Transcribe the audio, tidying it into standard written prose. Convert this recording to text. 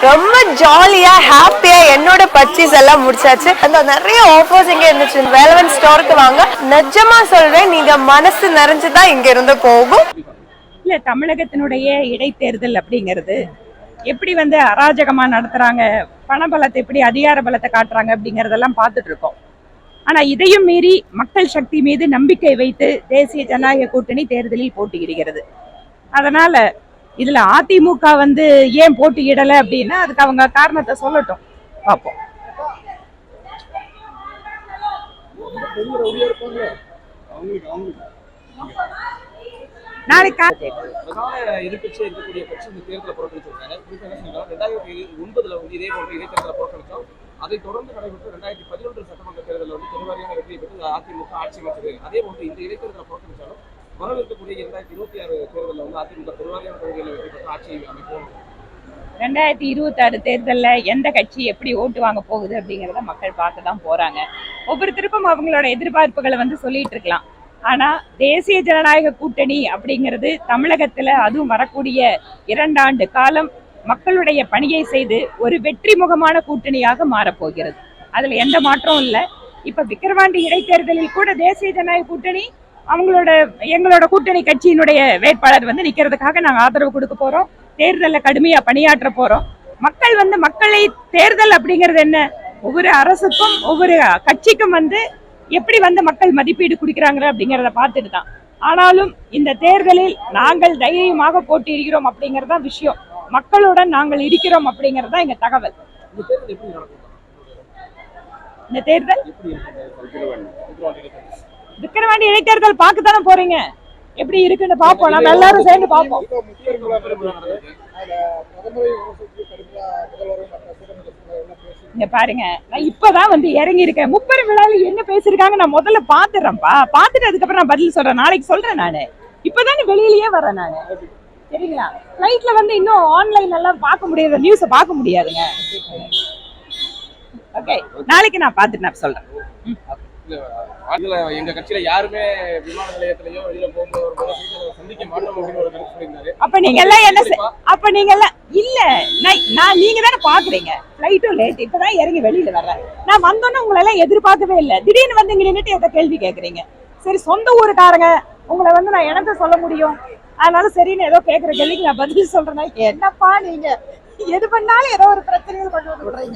ரொம்ப ஜாலியா ஹாப்பியா என்னோட பர்ச்சேஸ் எல்லாம் முடிச்சாச்சு. அந்த நிறைய ஆஃபர்ஸ் இங்க இருந்துச்சு. வேலவன் ஸ்டோருக்கு வாங்க, நிஜமா சொல்றேன், நீங்க மனசு நிறைஞ்சுதான் இங்க இருந்து போகும். இல்ல, தமிழகத்தினுடைய இடைத்தேர்தல் அப்படிங்கிறது எப்படி அராஜகமா நடத்துறாங்க, பணபலத்தை எப்படி அதிகார பலத்தை காட்டுறாங்க அப்படிங்கறதெல்லாம் பார்த்துட்டு இருக்கோம். ஆனா இதையும் மீறி மக்கள் சக்தி மீது நம்பிக்கை வைத்து தேசிய ஜனநாயக கூட்டணி தேர்தலில் போட்டியிடுகிறது. அதனால இதுல அதிமுக ஏன் போட்டியிடல அப்படின்னா அதுக்கு அவங்க காரணத்தை சொல்லட்டும், பார்ப்போம். நாளைக்கு எதிர்கட்சியா இருக்கக்கூடிய கட்சி இந்த தேர்தலை புறக்கணிச்சிருக்காங்க. என்ன சொன்னாங்க, 2009 இதே போன்ற இடைத்தேர்தலை புறக்கணிச்சோம். அதை தொடர்ந்து நடைபெற்ற 2011 சட்டமன்ற தேர்தலில் பெருவாரியான வெற்றியை பெற்று அதிமுக ஆட்சி அமைச்சது. அதே போன்று இந்த இடைத்தேர்தலை புறக்கணிச்சாலும் வரவிருக்கக்கூடிய 2026 தேர்தலில் அதிமுக பெருவாரியான தொகுதிகளில் வெற்றி பெற்று ஆட்சி அமைப்போம். 2026 தேர்தலில் எந்த கட்சி எப்படி ஓட்டு வாங்க போகுது அப்படிங்கிறத மக்கள் பார்க்க தான் போறாங்க. ஒவ்வொருத்தருக்கும் அவங்களோட எதிர்பார்ப்புகளை சொல்லிட்டு இருக்கலாம். ஆனா தேசிய ஜனநாயக கூட்டணி அப்படிங்கிறது தமிழகத்துல அதுவும் வரக்கூடிய 2 ஆண்டு காலம் மக்களுடைய பணியை செய்து ஒரு வெற்றி முகமான கூட்டணியாக மாறப்போகிறது. அதுல எந்த மாற்றமும் இல்லை. இப்ப விக்கிரவாண்டி இடைத்தேர்தலில் கூட தேசிய ஜனநாயக கூட்டணி எங்களோட கூட்டணி கட்சியினுடைய வேட்பாளர் நிக்கிறதுக்காக நாங்க ஆதரவு கொடுக்க போறோம். தேர்தலில் கடுமையா பணியாற்ற போறோம். மக்கள் மக்களை தேர்தல் அப்படிங்கிறது என்ன, ஒவ்வொரு அரசுக்கும் ஒவ்வொரு கட்சிக்கும் எப்படி மக்கள் மதிப்பீடு கொடுக்கிறாங்க அப்படிங்கிறத பார்த்துட்டு தான். ஆனாலும் இந்த தேர்தலில் நாங்கள் தைரியமாக போட்டியிடுகிறோம் அப்படிங்கறத விஷயம். மக்களுடன் நாங்கள் இருக்கிறோம் அப்படிங்கறதா எங்க தகவல். இந்த தேர்தல் விக்கிரவாண்டி இடைத்தேர்தல் பார்க்கத்தானே போறீங்க, எப்படி இருக்குன்னு பாப்போம். நம்ம எல்லாரும் சேர்ந்து பாப்போம். இங்க பாருங்க, நான் இப்பதான் இறங்கி இருக்கேன். முப்பெரு விழால என்ன பேசிருக்காங்க நான் முதல்ல பாத்துறேன்ப்பா. பாத்துட்டு அதுக்கப்புறம் நான் பதில் சொல்றேன். நாளைக்கு சொல்றேன். நானு இப்பதானே வெளியிலயே வரேன் நானு, சரிங்களா? ஃபிளைட்ல இன்னும் ஆன்லைன் எல்லாம் பார்க்க முடியாத நியூஸ பார்க்க முடியாதுங்க. ஓகே, நாளைக்கு நான் பாத்துட்டு நான் சொல்றேன். எங்க கட்சியில யாருமே விமான நிலையத்திலயோ வெளியில போகும்போது சந்திக்க மாட்டோம் அப்படின்னு ஒரு கருத்து சொல்லியிருந்தாரு. அப்ப நீங்க எல்லாம் என்ன, அப்ப நீங்க எல்லாம் இல்ல, நான் நீங்க தானே பாக்குறீங்க. ஃபிளைட்டும் லேட், இப்பதான் இறங்கி வெளியில வர்றேன். நான் வந்தோன்னு உங்களை எல்லாம் எதிர்பார்க்கவே இல்லை. திடீர்னு இங்க நின்னுட்டு எதை கேள்வி கேக்குறீங்க? சரி, சொந்த ஊருக்காரங்க உங்களை நான் என்னத்த சொல்ல முடியும்? அதனால சரின்னு ஏதோ கேக்குற கேள்விக்கு நான் பதில் சொல்றேன்னா என்னப்பா நீங்க எது பண்ணாலும் ஏதோ ஒரு பிரச்சனைகள் கொண்டு வந்து விடுறீங்க.